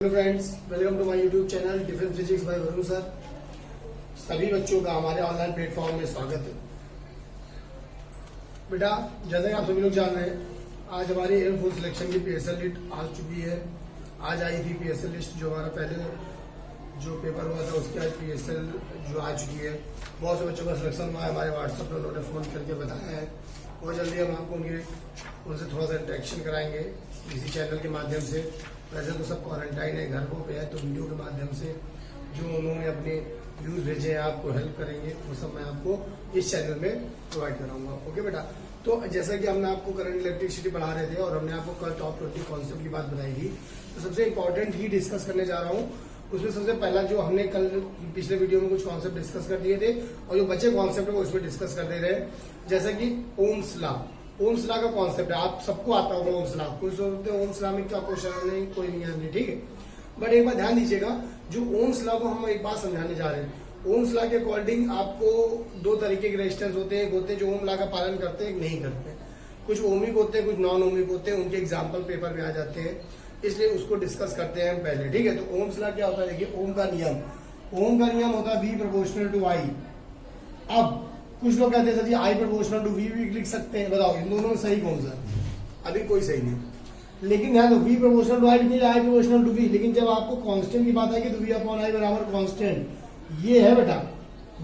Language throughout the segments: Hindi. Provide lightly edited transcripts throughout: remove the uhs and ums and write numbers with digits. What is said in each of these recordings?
Hello friends, welcome to my YouTube channel different physics by Varun sir. सभी बच्चों का हमारे ऑनलाइन प्लेटफॉर्म में स्वागत है। बेटा, जैसा कि आप सभी लोग जान रहे हैं, आज हमारी एयरफोर्स सिलेक्शन की पीएसएल लिस्ट आ चुकी है। आज आई थी पीएसएल लिस्ट, जो हमारा पहले जो पेपर हुआ था उसकी आज पीएसएल जो आ चुकी है। बहुत से बच्चों का सिलेक्शन हुआ है, हमारे व्हाट्सएप पर उन्होंने फोन करके बताया है। बहुत जल्दी हम आपको उनसे थोड़ा सा इंटरेक्शन कराएंगे इसी चैनल के माध्यम से। वैसे तो सब क्वारंटाइन है, घर पे है, तो वीडियो के माध्यम से जो उन्होंने अपने व्यूज भेजे हैं आपको हेल्प करेंगे, वो सब मैं आपको इस चैनल में प्रोवाइड कराऊंगा। ओके बेटा, तो जैसा कि हमने आपको करंट इलेक्ट्रिसिटी पढ़ा रहे थे और हमने आपको कल टॉप 20 कॉन्सेप्ट की बात बताई थी, तो सबसे इंपॉर्टेंट ही डिस्कस करने जा रहा हूँ। उसमें सबसे पहला जो हमने कल पिछले वीडियो में कुछ कॉन्सेप्ट डिस्कस कर दिए थे और जो बचे कॉन्सेप्ट है वो इसमें डिस्कस कर दे रहे हैं। जैसा कि ओम्स लॉ, ओम्स लॉ का कॉन्सेप्ट है, आप सबको आता होगा ओम्स लॉ। कोई सोचते हैं ओम्स लॉ में क्या क्वेश्चन नहीं, कोई नहीं है, ठीक है। बट एक बार ध्यान दीजिएगा, जो ओम्स लॉ को हम एक बात समझाने जा रहे हैं। ओम्स लॉ के अकॉर्डिंग आपको दो तरीके के रेजिस्टेंस होते हैं। एक होते हैं जो ओम लॉ का पालन करते हैं, एक नहीं करते हैं। कुछ ओमिक होते हैं, कुछ नॉन ओमिक होते हैं, उनके एग्जाम्पल पेपर में आ जाते हैं, इसलिए उसको डिस्कस करते हैं हम पहले, ठीक है। तो ओम्स लॉ क्या होता है, देखिए ओम का नियम होता है V प्रोपोर्शनल टू I। अब कुछ लोग कहते हैं sir ji I proportional to V भी लिख सकते हैं, बताओ इन दोनों में सही कौन सा? अभी कोई सही नहीं। लेकिन ध्यान दो, V प्रोपोर्शनल टू I लिखिए, I प्रोपोर्शनल टू V, लेकिन जब आपको कांस्टेंट की बात आएगी तो V अपॉन I बराबर कांस्टेंट, ये है बेटा,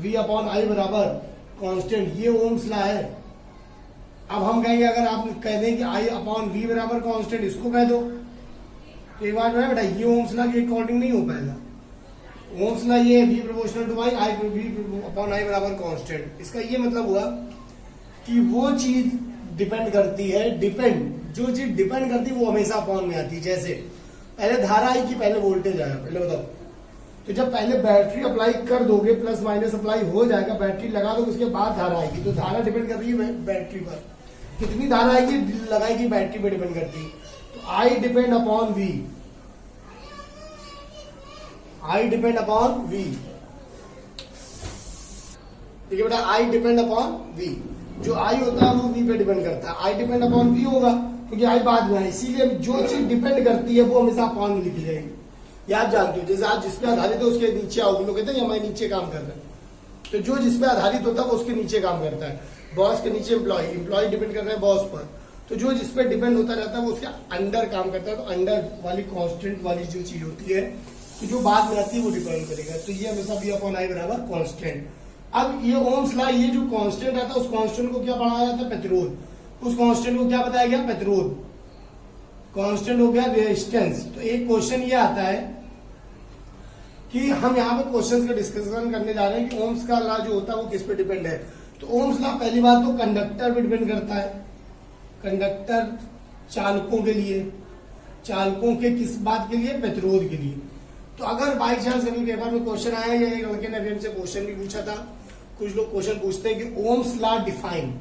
V अपॉन I बराबर कांस्टेंट, ये ओम्स लॉ है। अब हम कहेंगे, अगर आप कह दें कि I अपॉन V बराबर कांस्टेंट, इसको कह दो, तो एक बात है बेटा, ये ओम्स लॉ के अकॉर्डिंग नहीं हो पाएगा। ओम्स लॉ ये V proportional to I, V upon I बराबर कांस्टेंट। इसका ये मतलब हुआ कि वो चीज डिपेंड करती है, जो चीज डिपेंड करती है वो हमेशा अपॉन में आती है। जैसे पहले धारा आई कि पहले वोल्टेज आया, पहले बताओ। तो जब पहले बैटरी अप्लाई कर दोगे, प्लस माइनस अप्लाई हो जाएगा, बैटरी लगा दोगे, उसके बाद धारा आएगी। तो धारा डिपेंड कर रही है बैटरी पर, कितनी धारा आएगी लगाएगी बैटरी पर डिपेंड करती है। तो I depend upon V, I depend upon V, ठीक है बेटा, I डिपेंड अपॉन V। जो I होता है वो V पे डिपेंड करता है। I डिपेंड अपॉन V होगा क्योंकि I बाद में है, इसीलिए जो चीज डिपेंड करती है वो हमेशा अपॉन में लिखी जाएगी। ये आप जानते हो, जैसे आप जिसपे आधारित है उसके नीचे आओगे, लोग कहते हैं हमारे नीचे काम कर रहे हैं, तो जो जिसपे आधारित होता है वो उसके नीचे काम करता है। बॉस के नीचे एम्प्लॉय डिपेंड कर रहे हैं बॉस पर, तो जो जिसपे डिपेंड होता रहता है वो उसके अंडर काम करता है। तो अंडर वाली कांस्टेंट वाली जो चीज होती है, तो जो बाद में आती है वो डिपेंड करेगा। तो ये हमेशा V अपॉन I बराबर कांस्टेंट। अब ये ओम्स लॉ, ये जो कांस्टेंट आता है उस कांस्टेंट को क्या पढ़ाया जाता है? प्रतिरोध। उस कांस्टेंट को क्या बताया गया? प्रतिरोध। कांस्टेंट हो गया रेजिस्टेंस। तो एक क्वेश्चन ये आता है कि हम यहाँ पे क्वेश्चन का डिस्कशन करने जा रहे हैं कि ओम्स का लॉ जो होता है वो किस पे डिपेंड है। तो ओम्स लॉ पहली बात तो कंडक्टर पे डिपेंड करता है। कंडक्टर चालकों के लिए, चालकों के किस बात के लिए? प्रतिरोध के लिए। तो अगर बाई चांस कभी पेपर में क्वेश्चन आया, या एक लड़के ने अभी हमसे क्वेश्चन भी पूछा था, कुछ लोग क्वेश्चन पूछते हैं कि Ohm's law define,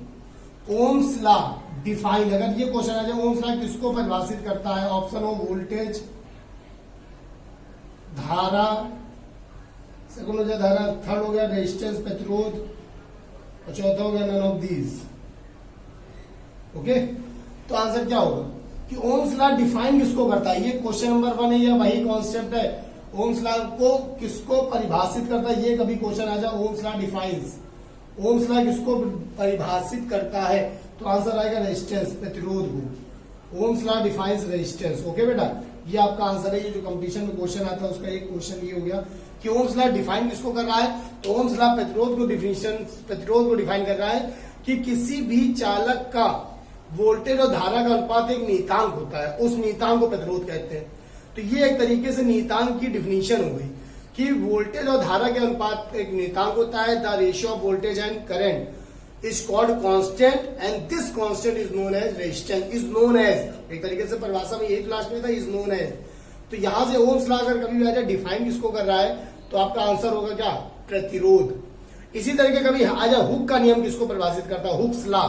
Ohm's law define, अगर ये क्वेश्चन आ जाए ओम्स लॉ किसको परिभाषित करता है? ऑप्शन हो वोल्टेज, धारा, सेकंड हो गया धारा, थर्ड हो गया रेजिस्टेंस प्रतिरोध, और चौथा हो गया नन ऑफ दीज। ओके, तो आंसर क्या होगा कि ओम्स लॉ डिफाइन किसको करता है? ये क्वेश्चन नंबर 1 है, या वही कॉन्सेप्ट है। ओम्स लॉ को किसको परिभाषित करता है? ये कभी क्वेश्चन आ जाए, Ohm's law defines, Ohm's law किसको परिभाषित करता है? तो आंसर आएगा रेजिस्टेंस, प्रतिरोध को। Ohm's law defines resistance. Okay बेटा, ये आपका आंसर है। ये जो कंपटीशन में क्वेश्चन आता है उसका एक क्वेश्चन ये हो गया कि ओम्स लॉ डिफाइन किसको कर रहा है? तो ओम्स लॉ प्रतिरोध को डिफाइन कर रहा है कि किसी भी चालक का वोल्टेज और धारा का अनुपात एक नियतांक होता है, उस नियतांक को प्रतिरोध कहते हैं। तो ये एक तरीके से नियतांक की डिफिनीशन हो गई कि वोल्टेज और धारा के अनुपात एक नियतांक होता है। The ratio of voltage and current is called constant and this constant is known as resistance, is known as, एक तरीके से परिभाषा में यही क्लास में था, इज नोन एज। तो यहां से ओम्स लॉ अगर कभी भी आ जाए डिफाइन किसको कर रहा है, तो आपका आंसर होगा क्या? प्रतिरोध। इसी तरीके कभी आ जाए हुक का नियम किसको परिभाषित करता है? Hooke's law.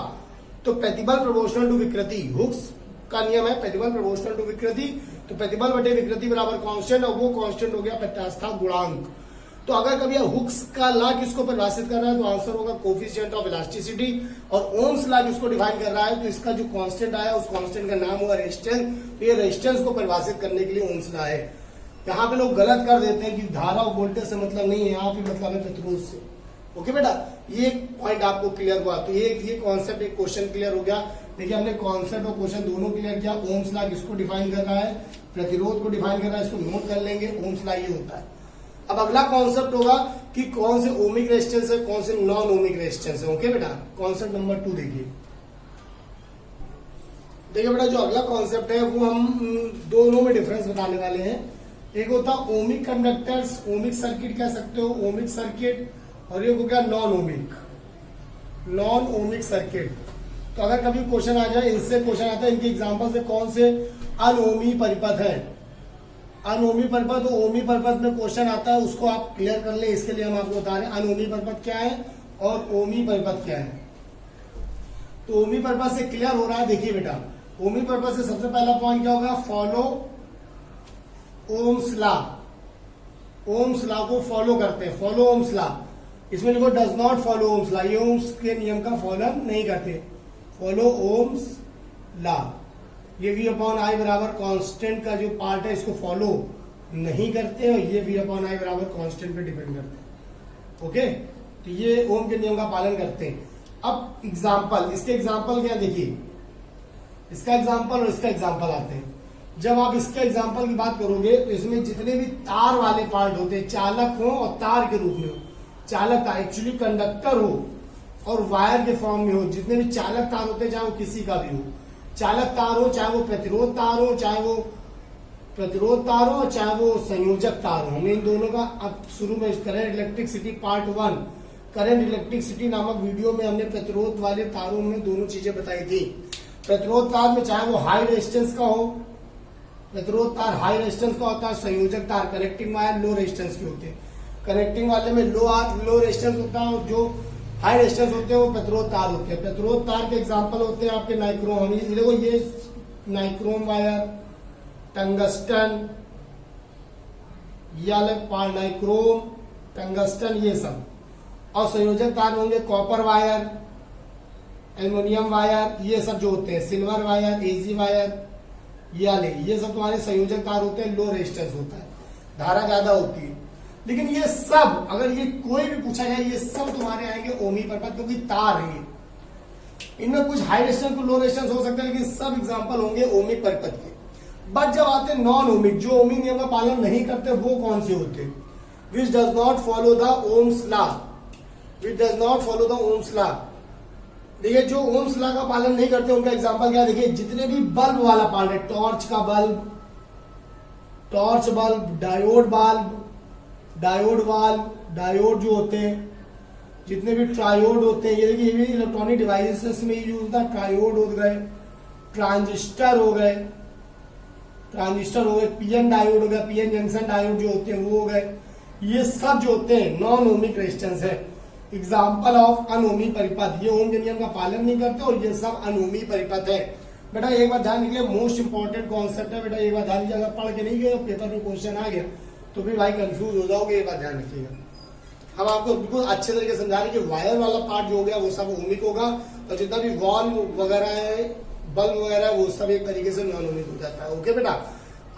तो प्रतिबल प्रोपोर्शनल टू विकृति, हुक्स का नियम है प्रतिबल प्रोपोर्शनल टू विकृति। तो प्रतिबल बटे विकृति बराबर कांस्टेंट, और वो कांस्टेंट हो गया प्रत्यास्था गुणांक। तो अगर कभी हुक्स का लॉ किसको परिभाषित कर रहा है, तो आंसर होगा कोफिशिएंट ऑफ इलास्टिसिटी। और ओम्स लॉ किसको डिफाइन कर रहा है, तो इसका जो कांस्टेंट आया उस कांस्टेंट का नाम हुआ रेजिस्टेंस। तो ये रेजिस्टेंस को परिभाषित करने के लिए ओम्स लॉ है। यहाँ पे लोग गलत कर देते हैं कि धारा और वोल्टेज से मतलब नहीं है, यहाँ पे मतलब है प्रतिरोध से। ओके बेटा, ये पॉइंट आपको क्लियर हुआ। तो ये कॉन्सेप्ट, एक क्वेश्चन क्लियर हो गया। देखिए हमने कॉन्सेप्ट और क्वेश्चन दोनों क्लियर किया। ओम्स लॉ किसको डिफाइन कर रहा है, प्रतिरोध को डिफाइन कर रहा है, इसको नोट कर लेंगे। ओम्स लॉ ये होता है। अब अगला कॉन्सेप्ट होगा कि कौन से ओमिक रेजिस्टेंस है, कौन से नॉन ओमिक रेजिस्टेंस है। ओके बेटा, कॉन्सेप्ट नंबर 2 देखिए बेटा, जो अगला कॉन्सेप्ट है वो हम दोनों में डिफरेंस बताने वाले हैं। एक होता है ओमिक कंडक्टर्स, ओमिक सर्किट कह सकते हो, ओमिक सर्किट, और ये हो गया नॉन ओमिक सर्किट। तो अगर कभी क्वेश्चन आ जाए, इनसे क्वेश्चन आता है, इनके एग्जांपल से कौन से अनोमी परिपथ है, अनोमी परिपथ। तो ओमी परिपथ में क्वेश्चन आता है, उसको आप क्लियर कर ले। इसके लिए हम आपको बता रहे हैं अनोमी परिपथ क्या है और ओमी परिपथ क्या है। तो ओमी परिपथ से क्लियर हो रहा है। देखिए बेटा, ओमी परिपथ से सबसे पहला पॉइंट क्या होगा, follow Ohm's law. Ohm's law को फॉलो करते हैं, फॉलो ओम्स लॉ। इसमें लिखो does not follow ohms law, ये ओम्स के नियम का फॉलो नहीं करते। फॉलो ओम्स लॉ, ये V अपॉन आई बराबर कांस्टेंट का जो पार्ट है इसको फॉलो नहीं करते और ये V अपॉन आई बराबर कांस्टेंट पे डिपेंड करते हैं। ओके, तो ये ओम के नियम का पालन करते हैं। अब एग्जाम्पल, इसके एग्जाम्पल क्या, देखिए इसका एग्जाम्पल और इसका एग्जाम्पल आते हैं। जब आप इसके एग्जाम्पल की बात करोगे तो इसमें जितने भी तार वाले पार्ट होते हैं, चालक हो और तार के रूप में हो, चालक तार एक्चुअली कंडक्टर हो और वायर के फॉर्म में हो, जितने भी चालक तार होते हैं, चाहे वो किसी का भी हो, चालक तार हो, चाहे वो प्रतिरोध तार हो, चाहे वो प्रतिरोध तार हो, चाहे वो संयोजक तार हो। हमने इन दोनों का अब शुरू में current electricity part 1, current electricity नामक वीडियो में हमने प्रतिरोध वाले तारों में दोनों चीजें बताई थी। प्रतिरोध तार में चाहे वो हाई रेजिस्टेंस का हो, प्रतिरोध तार हाई रेजिस्टेंस का होता है, संयोजक तार कनेक्टिंग वायर लो रेजिस्टेंस के होते हैं। कनेक्टिंग वाले में लो रेजिस्टेंस होता है और जो हाई रेजिस्टेंस होते हैं वो प्रतिरोध तार होते हैं। प्रतिरोध तार के एग्जांपल होते हैं आपके नाइक्रोम, देखो ये नाइक्रोम वायर, टंगस्टन, ये अलग नाइक्रोम, टंगस्टन, ये सब। और संयोजक तार होंगे कॉपर वायर, एल्युमिनियम वायर, ये सब जो होते हैं, सिल्वर वायर, एजी वायर, ये सब तुम्हारे संयोजक तार होते हैं। लो रेजिस्टेंस होता है, धारा ज्यादा होती है। लेकिन ये सब, अगर ये कोई भी पूछा जाए, ये सब तुम्हारे आएंगे ओमी परिपथ, क्योंकि तार है। इनमें कुछ हाई रेजिस्टेंस को लो रेजिस्टेंस हो सकता है, लेकिन सब एग्जांपल होंगे ओमी परिपथ के। बट जब आते हैं नॉन ओमिक, जो ओमी नियम का पालन नहीं करते, वो कौन से होते हैं, which does not follow the Ohm's law, which does not follow the Ohm's law. देखिए जो ओम्स लॉ का पालन नहीं करते उनका एग्जांपल क्या है, देखिए जितने भी बल्ब वाला पार्ट है, टॉर्च का bulb, torch bulb, diode bulb, diode valve, diode जो होते हैं, जितने भी ट्रायोड होते हैं, ये देखिए ये भी इलेक्ट्रॉनिक डिवाइसेस में यूज होता है। ट्रायोड हो गए, ट्रांजिस्टर हो गए, पीएन डायोड हो गया, पीएन जंक्शन डायोड जो होते हैं वो हो गए। ये सब जो होते हैं नॉन ओमिक रेजिस्टेंस है। एग्जाम्पल ऑफ अनोमी परिपथ, ये ओम के नियम का पालन नहीं करते और ये सब अनोमी परिपथ है। बेटा एक बार ध्यान रखिए, मोस्ट इंपॉर्टेंट कॉन्सेप्ट है बेटा, एक बार ध्यान दीजिए। अगर पढ़ के नहीं गए और पेपर में क्वेश्चन आ गया तो भी भाई कंफ्यूज हो जाओगे, ये बात ध्यान रखिएगा। हम आपको बिल्कुल अच्छे तरीके से समझा रहे कि वायर वाला पार्ट जो हो गया वो सब ओमिक होगा और जितना भी वॉल वगैरह है, बल्ब वगैरह, वो सब एक तरीके से नॉन ओमिक हो जाता है। ओके बेटा,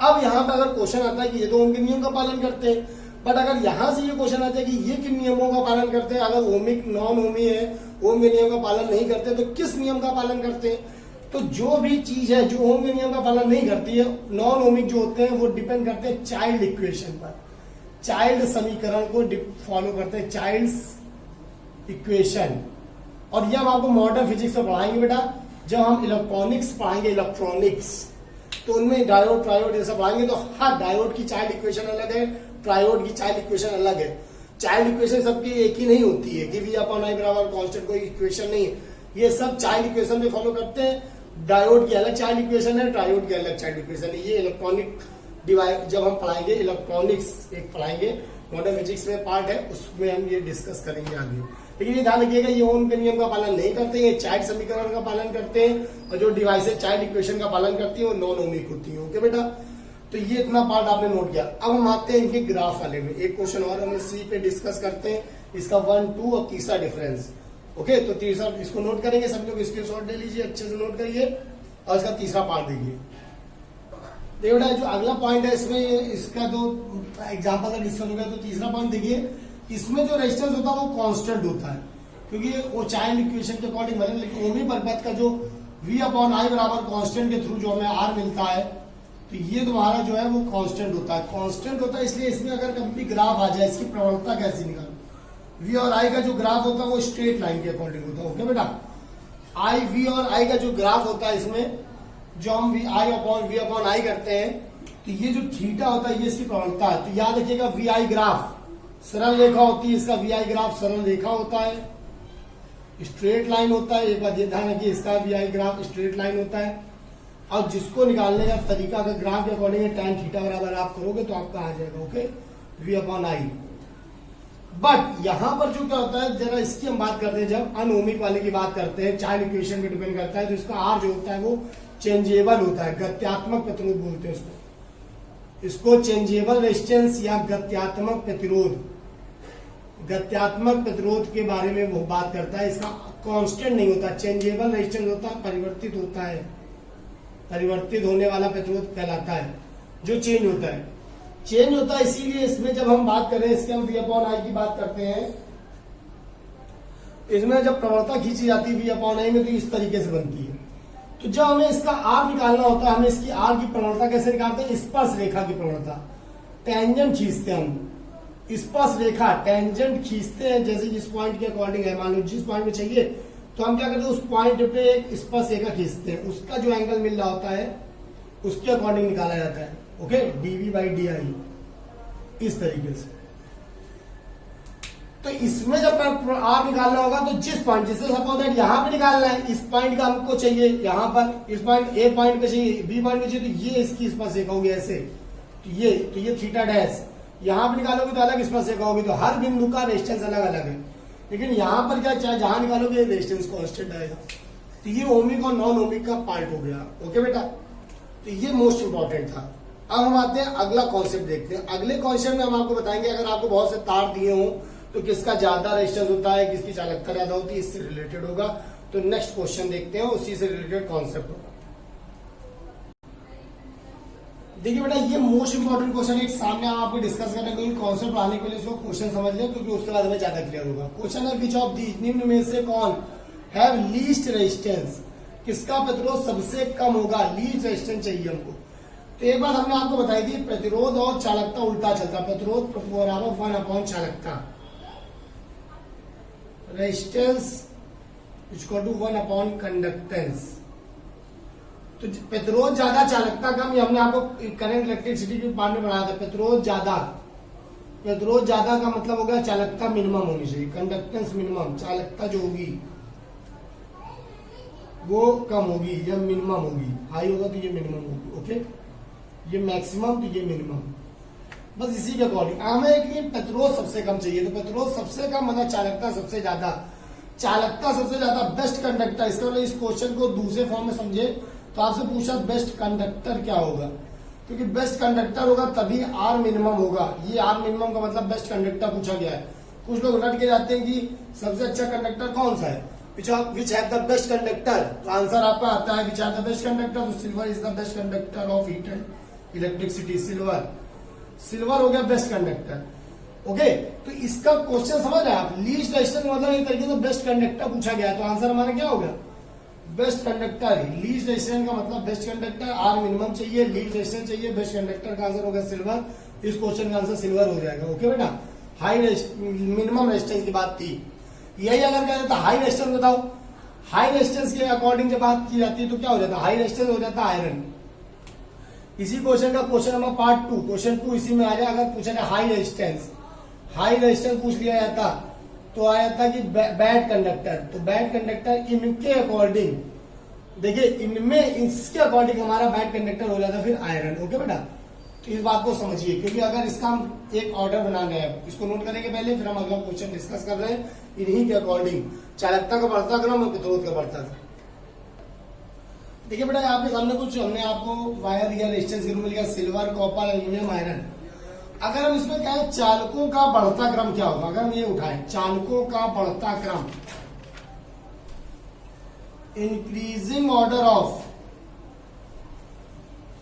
अब यहाँ पे अगर क्वेश्चन आता है कि ये तो ओम के नियम का पालन करते हैं, बट अगर यहां से ये क्वेश्चन आता है कि ये किन नियमों का पालन करते हैं, अगर ओमिक नॉन ओमी है, ओम के नियम का पालन नहीं करते, तो किस नियम का पालन करते हैं। तो जो भी चीज है जो ओम के नियम का पालन नहीं करती है, नॉन ओमिक जो होते हैं वो डिपेंड करते हैं चाइल्ड इक्वेशन पर, चाइल्ड समीकरण को फॉलो करते हैं, चाइल्ड इक्वेशन। और ये हम आपको मॉडर्न फिजिक्स में पढ़ाएंगे बेटा, जब हम इलेक्ट्रॉनिक्स पढ़ाएंगे, इलेक्ट्रॉनिक्स, तो उनमें डायोड ट्रायोड ये सब पढ़ाएंगे। तो हाँ, डायोड की चाइल्ड इक्वेशन अलग है, ट्रायोड की चाइल्ड इक्वेशन अलग है। चाइल्ड इक्वेशन सबकी एक ही नहीं होती है कि V अपॉन आई बराबर कांस्टेंट कोई इक्वेशन नहीं है, ये सब चाइल्ड इक्वेशन में फॉलो करते हैं। डायोड की अलग चाइल्ड इक्वेशन है, ट्रायोड की अलग चाइल्ड इक्वेशन है। ये इलेक्ट्रॉनिक डिवाइस जब हम पढ़ाएंगे, इलेक्ट्रॉनिक्स एक पढ़ाएंगे, मॉडर्न फिजिक्स में पार्ट है, उसमें हम ये डिस्कस करेंगे आगे। लेकिन ये ध्यान रखिएगा, ये ओम के नियम का पालन नहीं करते, ये चाइल्ड समीकरण का पालन करते हैं, और जो डिवाइसेज चाइल्ड इक्वेशन का पालन करती है वो नॉन ओमिक होती है। ओके बेटा, तो ये इतना पार्ट आपने नोट किया। अब हम आते हैं इनके ग्राफ वाले में, एक क्वेश्चन और हम सी पे डिस्कस करते हैं, इसका 1, 2 और तीसरा डिफरेंस। ओके, तो तीसरा इसको नोट करेंगे, सब लोग स्क्रीनशॉट ले लीजिए, अच्छे से नोट करिए और इसका तीसरा पार्ट देखिए। देखिए बेटा जो अगला पॉइंट है इसमें इसका तो एग्जांपल का डिस्कस हो गया। तो तीसरा पॉइंट देखिए, इसमें जो रेजिस्टेंस होता है वो कांस्टेंट होता है, क्योंकि वो चाइल्ड इक्वेशन के अकॉर्डिंग बने, लेकिन ओमी परपथ का जो V अपॉन आई बराबर कांस्टेंट के थ्रू जो हमें R मिलता है, तो ये तुम्हारा जो है वो कांस्टेंट होता है। कांस्टेंट होता है इसलिए इसमें अगर कभी भी ग्राफ आ जाए, इसकी प्रवणता कैसी निकालो। V और I का जो ग्राफ होता है वो स्ट्रेट लाइन के अकॉर्डिंग होता है। ओके बेटा, V और I का जो ग्राफ होता है इसमें जो हम V अपॉन I करते हैं, तो ये जो थीटा होता है ये इसकी प्रवणता है। तो याद रखिएगा VI ग्राफ सरल रेखा होती है, इसका VI ग्राफ सरल रेखा होता है, स्ट्रेट लाइन होता है। एक बात ये ध्यान रखिए, इसका VI ग्राफ स्ट्रेट लाइन होता है। और जिसको निकालने का तरीका अगर ग्राफ के अकॉर्डिंग tan थीटा बराबर आप करोगे तो आपका आ जाएगा okay V upon I। But यहां पर जो क्या होता है, जरा इसकी हम बात करते हैं, जब अनोमिक वाले की बात करते हैं, चाइल्ड इक्वेशन पे डिपेंड करता है, तो इसका R जो होता है वो चेंजेबल होता है, गत्यात्मक प्रतिरोध बोलते हैं इसको चेंजेबल रेजिस्टेंस या गत्यात्मक प्रतिरोध। गत्यात्मक प्रतिरोध के बारे में वो बात करता है, इसका कांस्टेंट नहीं होता, चेंजेबल रेजिस्टेंस होता है, परिवर्तित होता है, परिवर्तित होने वाला प्रतिरोध कहलाता है, जो चेंज होता है। चेंज होता है इसीलिए इसमें जब हम बात करें, इसके हम V अपॉन I की बात करते हैं, इसमें जब प्रवणता खींची जाती है V अपॉन I में, तो इस तरीके से बनती है। तो जब हमें इसका R निकालना होता है, हमें इसकी R की प्रवणता कैसे निकालते हैं, स्पर्श रेखा की प्रवणता, टेंजेंट खींचते हैं हम, स्पर्श रेखा टेंजेंट खींचते हैं, जैसे जिस पॉइंट के अकॉर्डिंग है, मान लो जिस पॉइंट में चाहिए तो हम क्या करते हैं, उस पॉइंट पे एक स्पर्श रेखा खींचते हैं, उसका जो एंगल मिल रहा होता है उसके अकॉर्डिंग निकाला जाता है। ओके, dV बाई DI इस तरीके से। तो इसमें जब R निकालना होगा तो जिस पॉइंट, जैसे सपोज दैट यहां पे निकालना है, इस पॉइंट का हमको चाहिए, यहां पर इस पॉइंट A पॉइंट पे चाहिए, B पॉइंट पे चाहिए, तो ये इसकी स्पर्श रेखा होगी ऐसे, तो ये थीटा डैश। यहां पे निकालोगे तो अलग स्पर्श रेखा होगी, तो हर बिंदु का रेजिस्टेंस अलग अलग है। लेकिन यहां पर क्या, चाहे जहां निकालोगे रेजिस्टेंस कांस्टेंट आएगा। तो ये ओमिक और नॉन ओमिक का पार्ट हो गया। ओके बेटा, तो ये मोस्ट इंपॉर्टेंट था। अब हम आते हैं अगला कॉन्सेप्ट देखते हैं। अगले कॉन्सेप्ट में हम आपको बताएंगे, अगर आपको बहुत से तार दिए हों तो किसका ज्यादा रेजिस्टेंस होता है, किसकी चालकता ज्यादा होती है, इससे रिलेटेड होगा। तो नेक्स्ट क्वेश्चन देखते हैं, उसी से रिलेटेड कॉन्सेप्ट होगा। देखिए बेटा, ये मोस्ट इंपॉर्टेंट क्वेश्चन एक सामने हम आपको डिस्कस करने के लिए कॉन्सेप्ट आने के लिए इसको क्वेश्चन समझ लें, क्योंकि उसके बाद हमें ज्यादा क्लियर होगा। क्वेश्चन है, विच ऑफ दी निम्न में से कौन हैव लीस्ट रेजिस्टेंस, किसका प्रतिरोध सबसे कम होगा, लीस्ट रेजिस्टेंस चाहिए हमको। तो एक बात हमने आपको बताई थी, प्रतिरोध और चालकता उल्टा चलता, प्रतिरोध बराबर 1 अपॉन चालकता, resistance equal to 1 upon conductance. तो प्रतिरोध ज्यादा चालकता कम, ये हमने आपको करंट इलेक्ट्रिसिटी के पार्ट में पढ़ाया था। प्रतिरोध ज्यादा का मतलब हो गया चालकता मिनिमम होनी चाहिए, कंडक्टेंस मिनिमम, चालकता जो होगी वो कम होगी या मिनिमम होगी, हाई होगा तो ये मिनिमम होगी। ओके, ये मैक्सिमम तो ये मिनिमम, बस इसी के अकॉर्डिंग हमें एक प्रतिरोध सबसे कम चाहिए। तो प्रतिरोध सबसे कम मतलब चालकता सबसे ज्यादा, चालकता सबसे ज्यादा, बेस्ट कंडक्टर। इसका मतलब इस क्वेश्चन को दूसरे फॉर्म में समझे तो आपसे पूछा बेस्ट कंडक्टर क्या होगा, क्योंकि बेस्ट कंडक्टर होगा तभी R मिनिमम होगा। ये R मिनिमम का मतलब बेस्ट कंडक्टर पूछा गया है। कुछ लोग रट के जाते हैं कि सबसे अच्छा कंडक्टर कौन सा है, which have the best conductor. तो आंसर आपका आता है which have the best conductor, तो silver is the best conductor of heat and electricity. Silver हो गया बेस्ट कंडक्टर। ओके, तो इसका क्वेश्चन समझ रहे हैं आप, लीस्ट रेजिस्टेंस मतलब एक तरीके से बेस्ट कंडक्टर पूछा गया, तो आंसर हमारा क्या होगा, बेस्ट कंडक्टर। लीस्ट रेजिस्टेंस का मतलब बेस्ट कंडक्टर, R मिनिमम चाहिए, लीस्ट रेजिस्टेंस चाहिए, बेस्ट कंडक्टर का आंसर होगा सिल्वर। इस क्वेश्चन का आंसर सिल्वर हो जाएगा। ओके बेटा, हाई मिनिमम रेजिस्टेंस की बात थी, यही अगर कह देता हाई रेजिस्टेंस बताओ, हाई रेजिस्टेंस के अकॉर्डिंग जब बात की जाती है तो क्या हो जाता है, हाई रेजिस्टेंस हो जाता है आयरन। इसी क्वेश्चन का क्वेश्चन नंबर पार्ट 2, क्वेश्चन 2 इसी में आ जाए। अगर पूछा जाए हाई रेजिस्टेंस पूछ लिया जाता तो आ जाता कि बैड कंडक्टर। तो बैड कंडक्टर इनके अकॉर्डिंग, देखिए इनमें इसके अकॉर्डिंग हमारा बैड कंडक्टर हो जाता फिर आयरन। ओके बेटा, तो इस बात को समझिए, क्योंकि अगर इसका हम एक ऑर्डर बनाना है, इसको नोट करेंगे पहले, फिर हम अगला क्वेश्चन डिस्कस कर रहे हैं इन्हीं के अकॉर्डिंग, चालकता का बढ़ता क्रम और प्रतिरोध का बढ़ता क्रम। देखिए बेटा, आपके सामने कुछ हमने आपको वायर या रेजिस्टेंस के रूप में लिखा, सिल्वर, कॉपर, एल्यूमिनियम, आयरन। अगर हम इसमें कहें चालकों का बढ़ता क्रम क्या होगा, अगर हम ये उठाएं चालकों का बढ़ता क्रम, increasing order of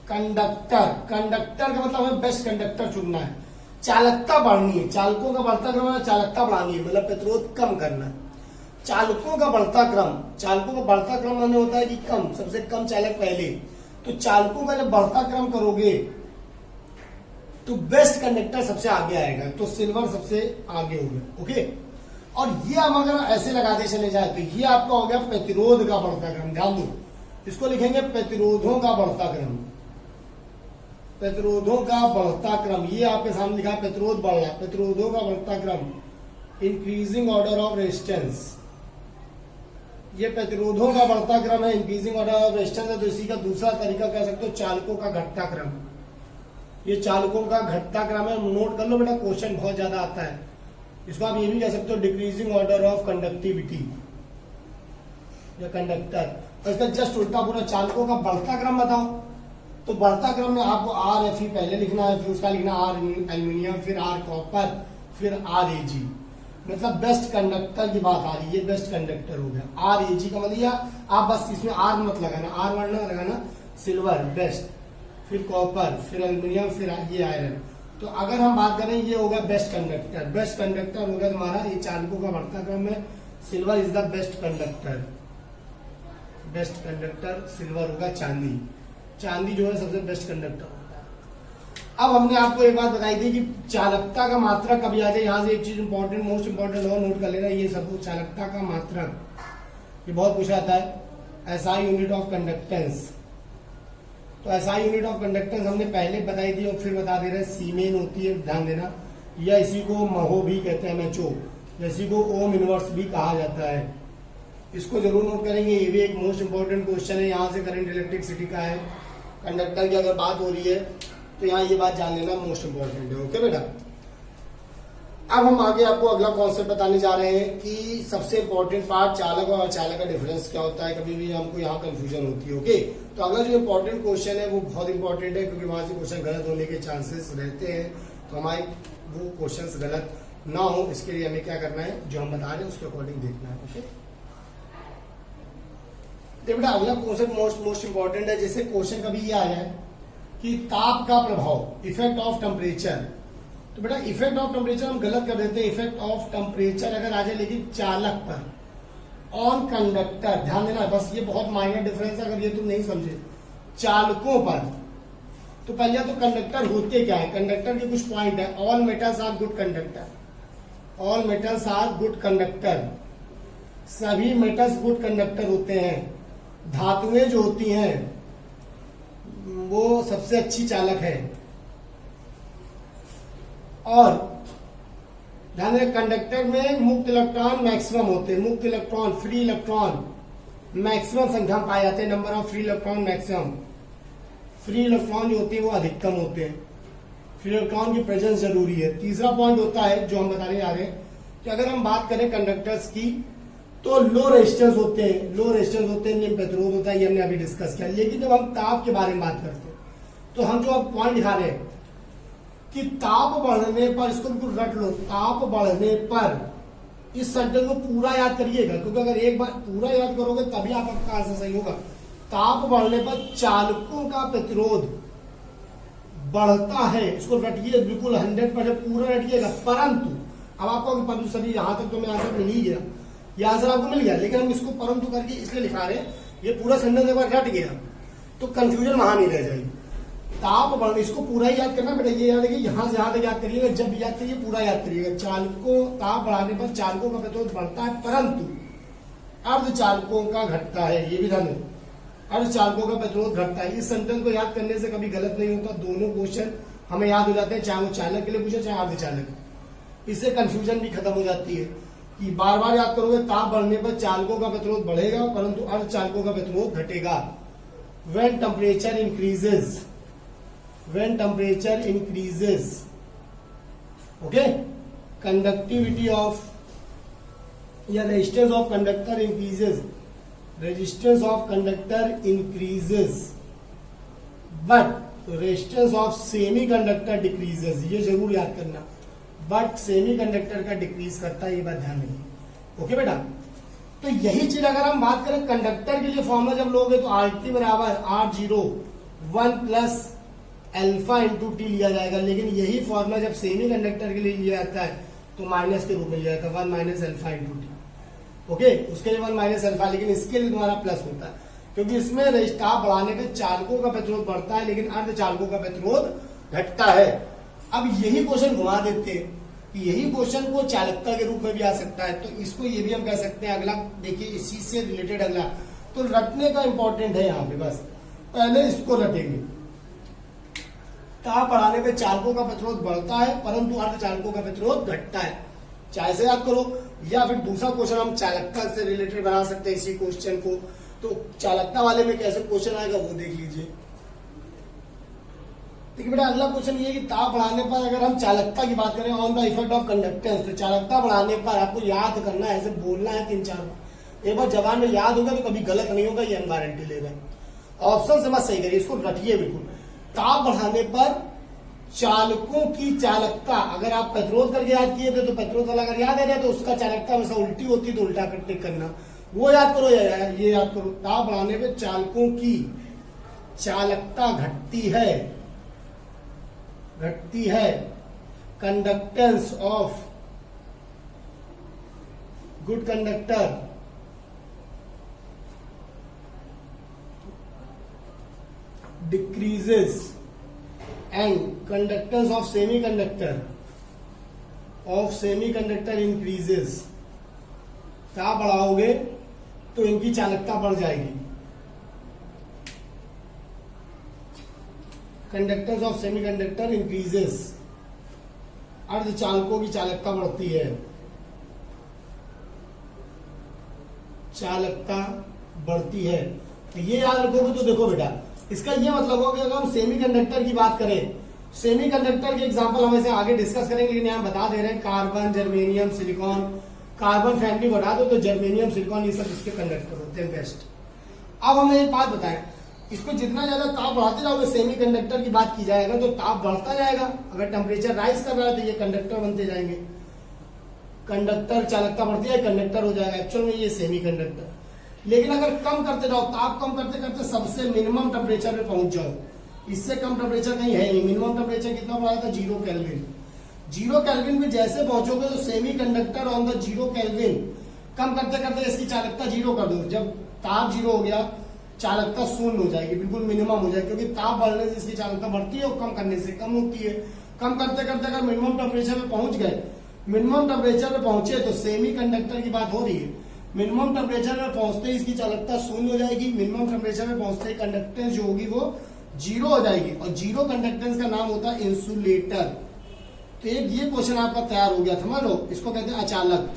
conductor, conductor का मतलब हमें बेस्ट कंडक्टर चुनना है। चालकता बढ़नी है, चालकों का बढ़ता क्रम है, चालकता बढ़ानी है मतलब प्रतिरोध कम करना है। चालकों का बढ़ता क्रम, चालकों का बढ़ता क्रम माने होता है कि कम, सबसे कम चालक पहले। तो चालकों का जब बढ़ता क्रम करोगे तो बेस्ट कंडक्टर सबसे आगे आएगा, तो सिल्वर सबसे आगे हो गया। ओके, और ये हम अगर ऐसे लगाते चले जाए तो ये आपका हो गया प्रतिरोध का बढ़ता क्रम। ध्यान दो, इसको लिखेंगे प्रतिरोधों का बढ़ता क्रम, प्रतिरोधों का बढ़ता क्रम। ये आपके सामने लिखा है प्रतिरोध बढ़ रहा है, प्रतिरोधों का बढ़ता क्रम, इंक्रीजिंग ऑर्डर ऑफ रेजिस्टेंस। ये प्रतिरोधों का बढ़ता क्रम है, इंक्रीजिंग ऑर्डर ऑफ रेजिस्टेंस है। तो इसी का दूसरा तरीका कह सकते हो चालकों का घटता क्रम। ये चालकों का घटता क्रम है, नोट कर लो बेटा, क्वेश्चन बहुत ज्यादा आता है। इसको आप ये भी कह सकते हो डिक्रीजिंग ऑर्डर ऑफ कंडक्टिविटी या कंडक्टर। और इसका जस्ट उल्टा पूरा चालकों का बढ़ता क्रम बताओ, तो बढ़ता क्रम में आपको RFE पहले लिखना है, फिर उसका लिखना R एल्यूमिनियम, फिर R कॉपर, फिर RAG। मतलब बेस्ट कंडक्टर की बात आ रही है, बेस्ट कंडक्टर हो गया। RAG का मतलब आप बस इसमें R मत लगाना, R वरना लगाना सिल्वर बेस्ट, फिर कॉपर, फिर एल्यूमिनियम, फिर ये आयरन। तो अगर हम बात करें ये होगा बेस्ट कंडक्टर, बेस्ट कंडक्टर होगा तुम्हारा ये चालकों का बढ़ता क्रम है, silver is the best conductor, best conductor silver होगा। चांदी, चांदी जो है सबसे बेस्ट कंडक्टर होता है। अब हमने आपको एक बात बताई थी कि चालकता का मात्रक कभी आ जाए, यहां से एक चीज इंपॉर्टेंट, मोस्ट इंपॉर्टेंट और नोट कर लेना, ये सब चालकता का मात्रक, ये बहुत पूछा जाता है। SI यूनिट ऑफ कंडक्टेंस, तो SI यूनिट ऑफ कंडक्टेंस हमने पहले बताई थी और फिर बता दे रहे हैं, सीमेन होती है, ध्यान देना। या इसी को महो भी कहते हैं, MHO, इसी को ओम इनवर्स भी कहा जाता है। इसको जरूर नोट करेंगे, ये भी एक मोस्ट इंपॉर्टेंट क्वेश्चन है। यहाँ से करंट इलेक्ट्रिसिटी का है, कंडक्टर की अगर बात हो रही है तो यहाँ ये बात जान लेना मोस्ट इंपॉर्टेंट है। ओके बेटा, अब हम आगे आपको अगला कॉन्सेप्ट बताने जा रहे हैं कि सबसे इंपॉर्टेंट पार्ट चालक और अचालक का डिफरेंस क्या होता है। कभी भी हमको यहाँ कंफ्यूजन होती है। ओके, तो अगला जो इंपॉर्टेंट क्वेश्चन है वो बहुत इंपॉर्टेंट है, क्योंकि वहां से क्वेश्चन गलत होने के चांसेस रहते हैं। तो हमारे वो क्वेश्चन गलत ना हो इसके लिए हमें क्या करना है, जो हम बता रहे हैं उसके अकॉर्डिंग देखना है। ओके, तो बेटा अगला क्वेश्चन मोस्ट इंपॉर्टेंट है। जैसे क्वेश्चन कभी ये आया है कि ताप का प्रभाव, इफेक्ट ऑफ टेम्परेचर, तो बेटा इफेक्ट ऑफ टेम्परेचर हम गलत कर देते हैं। इफेक्ट ऑफ टेम्परेचर अगर आ जाए लेकिन चालक पर, ऑन कंडक्टर, ध्यान देना बस, ये बहुत माइनर डिफरेंस है अगर ये तुम नहीं समझे। चालकों पर, तो पहले तो कंडक्टर होते क्या है, कंडक्टर के कुछ पॉइंट है। All metals are good conductor, all metals are good conductor, सभी मेटल्स गुड कंडक्टर होते हैं। धातुएं जो होती हैं वो सबसे अच्छी चालक है। और ध्यान रखें कंडक्टर में मुक्त इलेक्ट्रॉन मैक्सिमम होते हैं, मुक्त इलेक्ट्रॉन, फ्री इलेक्ट्रॉन मैक्सिमम संख्या में पाए जाते हैं। Number of free electron maximum, free electron जो होते हैं वो अधिकतम होते हैं। फ्री इलेक्ट्रॉन की प्रेजेंस जरूरी है। तीसरा पॉइंट होता है जो हम बताने जा रहे हैं कि अगर हम बात करें कंडक्टर्स की तो लो रेजिस्टेंस होते हैं, लो रेजिस्टेंस होते हैं, निम्न प्रतिरोध होता है, ये हमने अभी डिस्कस किया। लेकिन जब हम ताप के बारे में बात करते हैं तो हम जो अब पॉइंट दिखा रहे हैं कि ताप बढ़ने पर, इसको बिल्कुल रट लो, ताप बढ़ने पर इस सेंटेंस को पूरा याद करिएगा, क्योंकि अगर एक बार पूरा याद करोगे तभी आपका आंसर सही होगा। ताप बढ़ने पर चालकों का प्रतिरोध बढ़ता है, इसको रटिए बिल्कुल 100% पूरा रटिएगा। परंतु अब आपको सभी यहां तक तो मैं आंसर मिल ही गया, ये आंसर आपको मिल गया, लेकिन हम इसको परंतु करके इसलिए लिखा रहे हैं, ये पूरा सेंटेंस एक बार रट गया तो कंफ्यूजन वहां नहीं रह जाएगी। ताप बढ़ने, इसको पूरा ही याद करना बेटा, ये याद है कि यहां से यहां तक याद करिएगा, जब याद करिए पूरा याद करिएगा। चालकों, ताप बढ़ाने पर चालकों का प्रतिरोध बढ़ता है, परंतु अर्धचालकों का घटता है। ये भी ध्यान रखो, अर्धचालकों का प्रतिरोध घटता है। इस सेंटेंस को याद करने से कभी गलत नहीं होता, दोनों क्वेश्चन हमें याद हो जाते हैं, चाहे वो चालक के लिए पूछे चाहे अर्धचालक। इससे कंफ्यूजन भी खत्म हो जाती है कि बार बार याद करोगे ताप बढ़ने पर चालकों का प्रतिरोध बढ़ेगा परंतु अर्धचालकों का प्रतिरोध घटेगा। When temperature increases, when temperature increases, okay, conductivity of या resistance of conductor increases, resistance of conductor increases, but resistance of semiconductor decreases। ये जरूर याद करना, बट सेमीकंडक्टर का डिक्रीज करता है, ये बात ध्यान रखिए। ओके बेटा, तो यही चीज अगर हम बात करें कंडक्टर के लिए फॉर्मूला जब लोगे तो RT बराबर R0 1 plus alpha into T लिया जाएगा, लेकिन यही फॉर्मूला जब सेमी कंडक्टर के लिए लिया जाता है तो माइनस के रूप में लिया जाता है, 1 minus alpha into T. Okay, उसके लिए 1 माइनस अल्फा, लेकिन इसके लिए तुम्हारा प्लस होता है, क्योंकि इसमें रजिस्टार बढ़ाने पे चालकों का प्रतिरोध बढ़ता है लेकिन अर्धचालकों का प्रतिरोध घटता है। अब यही क्वेश्चन घुमा देते हैं कि यही क्वेश्चन को चालकता के रूप में भी आ सकता है, तो इसको ये भी हम कह सकते हैं। अगला देखिए, इसी से रिलेटेड अगला, तो रटने का इंपॉर्टेंट है यहाँ पे, बस पहले इसको रटेंगे। ताप बढ़ाने पे चालकों का प्रतिरोध बढ़ता है परंतु अर्धचालकों का प्रतिरोध घटता है, चाहे से याद करो। या फिर दूसरा क्वेश्चन हम चालकता से रिलेटेड बना सकते हैं इसी क्वेश्चन को, तो चालकता वाले में कैसे क्वेश्चन आएगा वो देख लीजिए। देखिए बेटा, अगला क्वेश्चन ये कि ताप बढ़ाने पर अगर हम चालकता की बात करें, on the effect of conductance, तो चालकता बढ़ाने पर आपको याद करना है, ऐसे बोलना है 3-4 बार। एक बार जबान में याद होगा तो कभी गलत नहीं होगा, ये हम गारंटी ले रहे हैं। ऑप्शन से मत सही करिए, इसको रटिए बिल्कुल। ताप बढ़ाने पर चालकों की चालकता, अगर आप प्रतिरोध करके याद किए थे तो प्रतिरोध वाला अगर याद आ जाए तो उसका चालकता हमेशा उल्टी होती है, तो उल्टा करके करना, वो याद करो या ये याद करो। ताप बढ़ाने पे चालकों की चालकता घटती है, conductance of good conductor decreases and conductance of semiconductor increases. ताप बढ़ाओगे तो इनकी चालकता बढ़ जाएगी, कंडक्टेंस ऑफ सेमीकंडक्टर इंक्रीजेस, अर्धचालकों की चालकता बढ़ती है, चालकता बढ़ती है। तो ये याद रखोगे तो देखो बेटा, इसका ये मतलब हो कि अगर हम सेमीकंडक्टर की बात करें, सेमीकंडक्टर के एग्जांपल हम ऐसे आगे डिस्कस करेंगे, लेकिन यहाँ बता दे रहे हैं carbon, germanium, silicon. Carbon family को हटा दो तो जर्मेनियम, सिलिकॉन, ये सब इसके कंडक्टर होते हैं बेस्ट। अब हमें एक बात बताएं, इसको जितना ज्यादा ताप बढ़ाते जाओगे, सेमीकंडक्टर की बात की जाएगा तो ताप बढ़ता जाएगा। अगर टेम्परेचर राइज कर रहा है तो ये कंडक्टर बनते जाएंगे, कंडक्टर चालकता बढ़ती है, कंडक्टर हो जाएगा, एक्चुअल में ये सेमीकंडक्टर। लेकिन अगर कम करते जाओ, ताप कम करते करते सबसे मिनिमम टेम्परेचर पे पहुंच जाओ, इससे कम टेम्परेचर कहीं है नहीं। मिनिमम टेम्परेचर कितना बढ़ाया था? 0 केल्विन। 0 केल्विन पे जैसे पहुंचोगे तो सेमीकंडक्टर ऑन द 0 केल्विन कम करते करते इसकी चालकता 0 कर दो। जब ताप 0 हो गया, चालकता शून्य हो जाएगी, बिल्कुल मिनिमम हो जाएगी, क्योंकि ताप बढ़ने से इसकी चालकता बढ़ती है और कम करने से कम होती है। कम करते करते अगर मिनिमम टेम्परेचर पे पहुंच गए, मिनिमम टेम्परेचर पे पहुंचे तो सेमीकंडक्टर की बात हो रही है, मिनिमम टेम्परेचर में पहुंचते ही इसकी चालकता शून्य हो जाएगी, मिनिमम टेम्परेचर में पहुंचते ही कंडक्टेंस जो होगी वो 0 हो जाएगी, और 0 कंडक्टेंस का नाम होता है इंसुलेटर। तो एक ये क्वेश्चन आपका तैयार हो गया, समझ लो, इसको कहते हैं अचालक।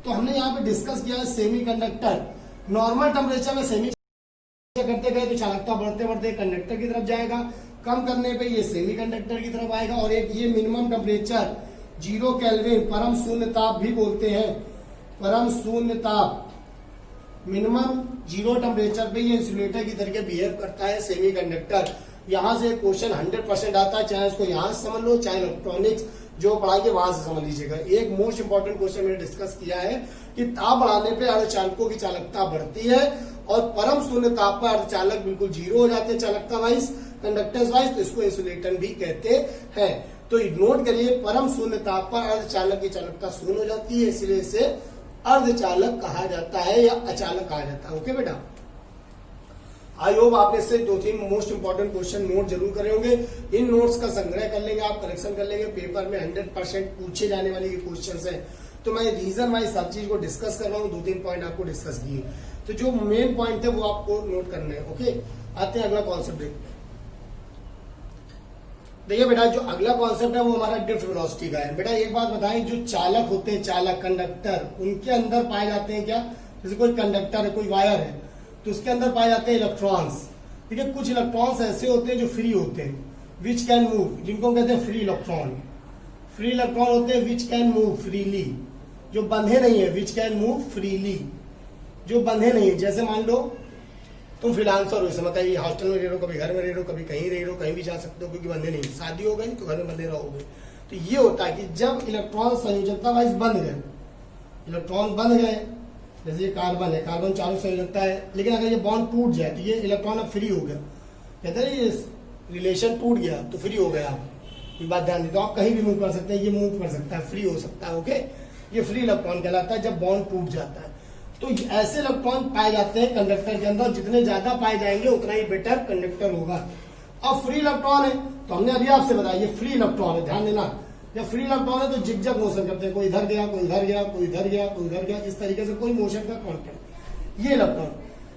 तो हमने यहाँ पे डिस्कस किया है सेमीकंडक्टर। नॉर्मल टेम्परेचर में सेमी करते गए तो चालकता बढ़ते बढ़ते कंडक्टर की तरफ जाएगा, कम करने पे ये सेमीकंडक्टर की तरफ आएगा। और एक ये मिनिमम टेम्परेचर 0 केल्विन, परम शून्य ताप भी बोलते हैं, परम शून्य ताप, मिनिमम 0 टेम्परेचर पे ये इंसुलेटर की तरह बिहेव करता है सेमीकंडक्टर। यहां से क्वेश्चन 100% आता है, चाहे इसको यहां से समझ लो, चाहे इलेक्ट्रॉनिक्स जो पढ़ाएंगे वहां से समझ लीजिएगा। एक मोस्ट इंपॉर्टेंट क्वेश्चन मैंने डिस्कस किया है कि ताप बढ़ाने पे अर्धचालकों की चालकता बढ़ती है और परम शून्य ताप पर अर्धचालक बिल्कुल 0 हो जाते हैं चालकता वाइज, कंडक्टेंस वाइज, तो इसको इंसुलेटर भी कहते हैं। तो नोट करिए, परम शून्य ताप पर अर्धचालक की चालकता शून्य हो जाती है, इसलिए इसे अर्धचालक कहा जाता है या अचालक कहा जाता है। ओके बेटा, आई होप आपने से 2-3 मोस्ट इंपॉर्टेंट क्वेश्चन नोट जरूर करे होंगे। इन नोट्स का संग्रह कर लेंगे, आप करेक्शन कर लेंगे, पेपर में 100% पूछे जाने वाले ये क्वेश्चन है। तो मैं रीजन वाइज सब चीज को डिस्कस कर रहा हूँ, 2-3 पॉइंट आपको डिस्कस किए, तो जो मेन पॉइंट थे वो आपको नोट करने हैं। ओके, आते हैं अगला कॉन्सेप्ट देखिए बेटा, जो अगला कॉन्सेप्ट है वो हमारा ड्रिफ्ट वेलोसिटी का है। बेटा एक बात बताएं, जो चालक होते हैं, चालक कंडक्टर, उनके अंदर पाए जाते हैं क्या? जैसे कोई कंडक्टर है, कोई वायर है, तो उसके अंदर पाए जाते हैं इलेक्ट्रॉन्स। ठीक है, कुछ इलेक्ट्रॉन्स ऐसे होते हैं जो फ्री होते हैं, विच कैन मूव, जिनको कहते हैं फ्री इलेक्ट्रॉन। फ्री इलेक्ट्रॉन होते हैं विच कैन मूव फ्रीली, जो बंधे नहीं है, विच कैन मूव फ्रीली, जो बंधे नहीं है। जैसे मान लो तुम फ्रीलांसर हो, मतलब ये हॉस्टल में रह रहे हो, कभी घर में रह रहे हो, कभी कहीं रह रहे हो, कहीं भी जा सकते हो, क्योंकि बंधे नहीं, शादी हो गई तो घर में बंधे रहोगे। तो ये होता है कि जब इलेक्ट्रॉन संयोजकता वाइज बंध गए, इलेक्ट्रॉन बंध गए, जैसे ये कार्बन है, कार्बन चारों संयोजकता है, लेकिन अगर ये बॉन्ड टूट जाए तो ये इलेक्ट्रॉन अब फ्री हो गया। कहते हैं ये रिलेशन टूट गया तो फ्री हो गया आप, ये बात ध्यान दें। तो आप कहीं भी मूव कर सकते हैं, ये मूव कर सकता है, फ्री हो सकता है, ओके। ये फ्री इलेक्ट्रॉन कहलाता है जब बॉन्ड टूट जाता है। तो ऐसे इलेक्ट्रॉन पाए जाते हैं कंडक्टर के अंदर, जितने ज्यादा पाए जाएंगे उतना ही बेटर कंडक्टर होगा। अब फ्री इलेक्ट्रॉन है तो हमने अभी आपसे बताया ये फ्री इलेक्ट्रॉन है, ध्यान देना। जब फ्री इलेक्ट्रॉन है तो जिगजैग मोशन करते हैं, कोई इधर गया, कोई इधर गया, कोई इधर गया, कोई इधर गया, इस तरीके से कोई मोशन का कॉन्टेंट ये इलेक्ट्रॉन।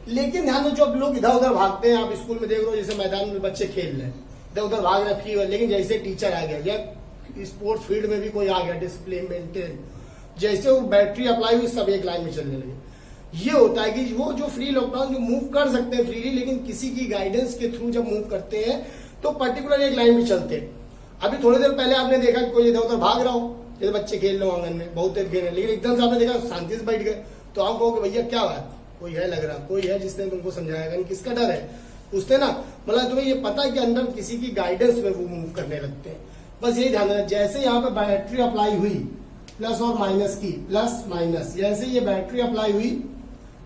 लेकिन ध्यान दो, जब लोग इधर उधर भागते हैं, आप स्कूल में देख रहे हो जैसे मैदान में बच्चे खेल रहे हैं, इधर उधर भाग रहे फ्री, लेकिन जैसे टीचर आ गया या स्पोर्ट्स फील्ड में भी कोई आ गया डिसिप्लिन मेंटेन, जैसे वो बैटरी अप्लाई हुई सब एक लाइन में चलने लगे। ये होता है कि वो जो फ्री इलेक्ट्रॉन जो मूव कर सकते हैं फ्रीली, लेकिन किसी की गाइडेंस के थ्रू जब मूव करते हैं तो पर्टिकुलर एक लाइन में चलते हैं। अभी थोड़ी देर पहले आपने देखा कि कोई इधर उधर भाग रहा हो, जैसे बच्चे खेल रहे हो आंगन में, बहुत देर खेल रहे, लेकिन एकदम से आपने देखा शांति से बैठ गए, तो आप कहोगे भैया क्या बात, कोई है लग रहा, कोई है जिसने तुमको समझाया, किसका डर है, उसने ना, मतलब तुम्हें ये पता है कि अंदर किसी की गाइडेंस में वो मूव करने लगते हैं। बस यही ध्यान रखना। जैसे यहाँ पे बैटरी अप्लाई हुई प्लस और माइनस की, प्लस माइनस, जैसे ये बैटरी अप्लाई हुई,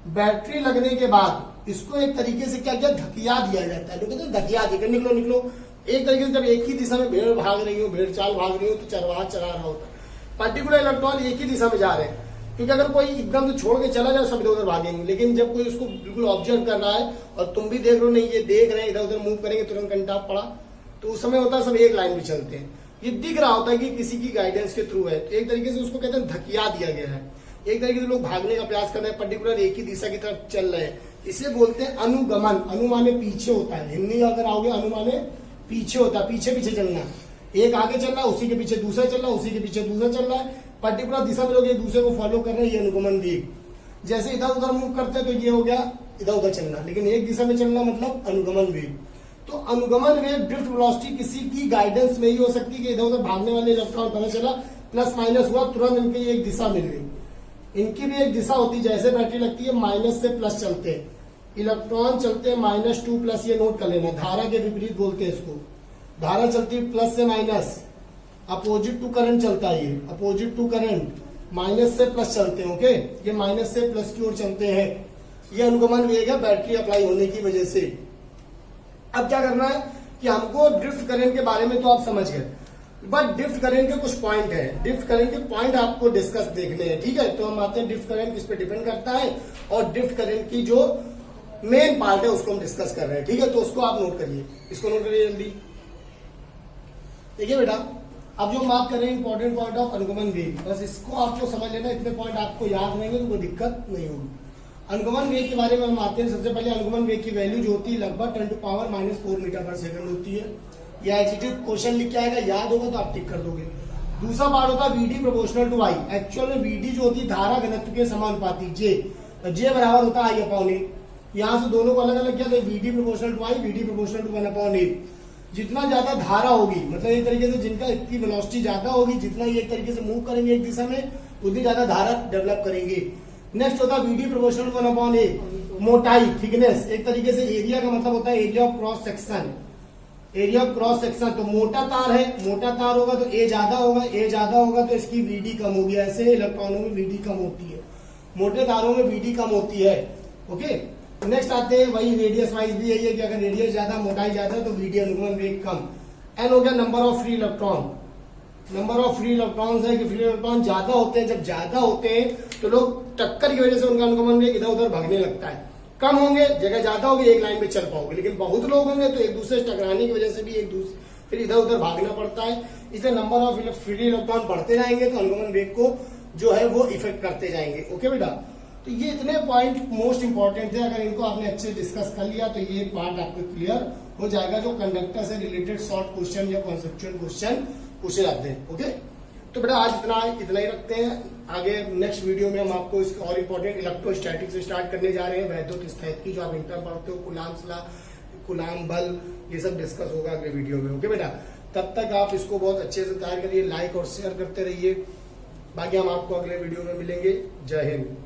बैटरी लगने के बाद इसको एक तरीके से क्या किया, धकिया दिया जाता है। लोग कहते हैं धकिया दिया, निकलो निकलो। एक तरीके से जब एक ही दिशा में भेड़ भाग रही हो, भेड़ चाल भाग रही हो, तो चरवाहा चरा रहा होता है। पर्टिकुलर इलेक्ट्रॉन एक ही दिशा में जा रहे हैं, क्योंकि अगर कोई एकदम से छोड़ के चला जाए सब इधर उधर भागेंगे, लेकिन जब कोई उसको बिल्कुल ऑब्जर्व कर रहा है और तुम भी देख रहे हो, नहीं ये देख रहे हैं, इधर उधर मूव करेंगे तुरंत कंटा पड़ा, तो उस समय होता है सब एक लाइन में चलते हैं। ये दिख रहा होता है कि किसी की गाइडेंस के थ्रू है, तो एक तरीके से उसको कहते हैं धकिया दिया गया है। एक तरीके से लोग भागने का प्रयास कर रहे हैं, पर्टिकुलर एक ही दिशा की तरफ चल रहे हैं, इसे बोलते हैं अनुगमन। अनु माने पीछे होता है, हिंदी अगर आओगे अनु माने पीछे होता है, पीछे पीछे चलना। एक आगे चल रहा है, उसी के पीछे दूसरा चल रहा है, उसी के पीछे दूसरा चल रहा है, पर्टिकुलर दिशा में लोग एक दूसरे को फॉलो कर रहे हैं, ये अनुगमन वेग। जैसे इधर उधर मूव करते हैं तो ये हो गया इधर उधर चलना, लेकिन एक दिशा में चलना मतलब अनुगमन वेग। तो अनुगमन वेग ड्रिफ्ट वेलोसिटी किसी की गाइडेंस में ही हो सकती है कि इधर उधर भागने वाले इलेक्ट्रॉन पता चला, प्लस माइनस हुआ, तुरंत इनकी एक दिशा मिल गई। इनकी भी एक दिशा होती है, जैसे बैटरी लगती है माइनस से प्लस चलते हैं, इलेक्ट्रॉन चलते हैं -2 प्लस, ये नोट कर लेना, धारा के विपरीत बोलते हैं इसको। धारा चलती है प्लस से माइनस, अपोजिट टू करंट चलता है, ये अपोजिट टू करंट, माइनस से प्लस चलते हैं, ओके। ये माइनस से प्लस की ओर चलते हैं, ये अनुगमन वेग है बैटरी अप्लाई होने की वजह से। अब क्या करना है कि हमको ड्रिफ्ट करंट के बारे में तो आप समझ गए, बट ड्रिफ्ट करंट के कुछ पॉइंट है, ड्रिफ्ट करंट के पॉइंट आपको डिस्कस देखने हैं, ठीक है। तो हम आते हैं ड्रिफ्ट करंट किस पे डिपेंड करता है, और ड्रिफ्ट करंट की जो मेन पार्ट है उसको हम डिस्कस कर रहे हैं, ठीक है। तो उसको आप नोट करिए, इसको नोट करिए जल्दी। देखिए बेटा, अब जो हम बात कर रहे हैं इंपॉर्टेंट पॉइंट ऑफ अनुगमन वेग, बस इसको आपको समझ लेना, इतने पॉइंट आपको याद रहेंगे तो कोई दिक्कत नहीं होगी। अनुगमन वेग के बारे में हम आते हैं। सबसे पहले अनुगमन वेग की वैल्यू जो होती है लगभग 10⁻⁻⁴ मीटर पर सेकंड होती है। या एटीट्यूड क्वेश्चन लिख के आएगा, याद होगा तो आप टिक कर दोगे। दूसरा पार्ट होता है V D proportional to I. Actual में वीडी जो होती है धारा घनत्व के समानुपाती, जे बराबर होता है I/A। यहाँ से दोनों को अलग अलग किया, V D proportional to I, V D proportional to 1/A। जितना ज्यादा धारा होगी, मतलब एक तरीके से जिनका इतनी वेलोसिटी ज्यादा होगी, जितना ये एक तरीके से मूव करेंगे एक दिशा में, उतनी ज्यादा धारा डेवलप करेंगे। नेक्स्ट होता है वीडी प्रोपोर्शनल टू 1/A। मोटाई, थिकनेस, एक तरीके से एरिया का मतलब होता है area of cross section, area of cross section. तो मोटा तार है, मोटा तार होगा तो ए ज्यादा होगा, ए ज्यादा होगा तो इसकी वीडी कम होगी। ऐसे इलेक्ट्रॉनों में वीडी कम होती है, मोटे तारों में वीडी कम होती है, ओके। नेक्स्ट आते हैं, वही रेडियस वाइज भी यही है कि अगर रेडियस ज्यादा, मोटाई ज्यादा तो वीडी अनुगमन वेग कम। एन हो गया number of free electron. Number of free electrons है कि फ्री इलेक्ट्रॉन ज्यादा होते हैं, जब ज्यादा होते हैं तो लोग टक्कर की वजह से उनका अनुगमन वेग इधर उधर भागने लगता है। कम होंगे, जगह ज्यादा होगी, एक लाइन में चल पाओगे, लेकिन बहुत लोग होंगे तो एक दूसरे से टकराने की वजह से भी एक दूसरे फिर इधर उधर भागना पड़ता है। इसलिए नंबर ऑफ फ्री इलेक्ट्रॉन बढ़ते जाएंगे तो अनुगमन वेग को जो है वो इफेक्ट करते जाएंगे, ओके बेटा। तो ये इतने पॉइंट मोस्ट इंपॉर्टेंट थे, अगर इनको आपने अच्छे डिस्कस कर लिया तो ये पार्ट आपको क्लियर हो जाएगा, जो कंडक्टर से रिलेटेड शॉर्ट क्वेश्चन या कॉन्सेप्चुअल क्वेश्चन पूछे जाते हैं, ओके। तो बेटा आज इतना ही रखते हैं। आगे नेक्स्ट वीडियो में हम आपको इसके और इम्पोर्टेंट इलेक्ट्रोस्टैटिक से स्टार्ट करने जा रहे हैं, वैद्युत स्थैतिकी जो आप इंटर पढ़ते हो, कूलाम्स लॉ, कूलाम बल, ये सब डिस्कस होगा अगले वीडियो में, ओके बेटा। तब तक आप इसको बहुत अच्छे से तैयार करिए, लाइक और शेयर करते रहिए। बाकी हम आपको अगले वीडियो में मिलेंगे। जय हिंद।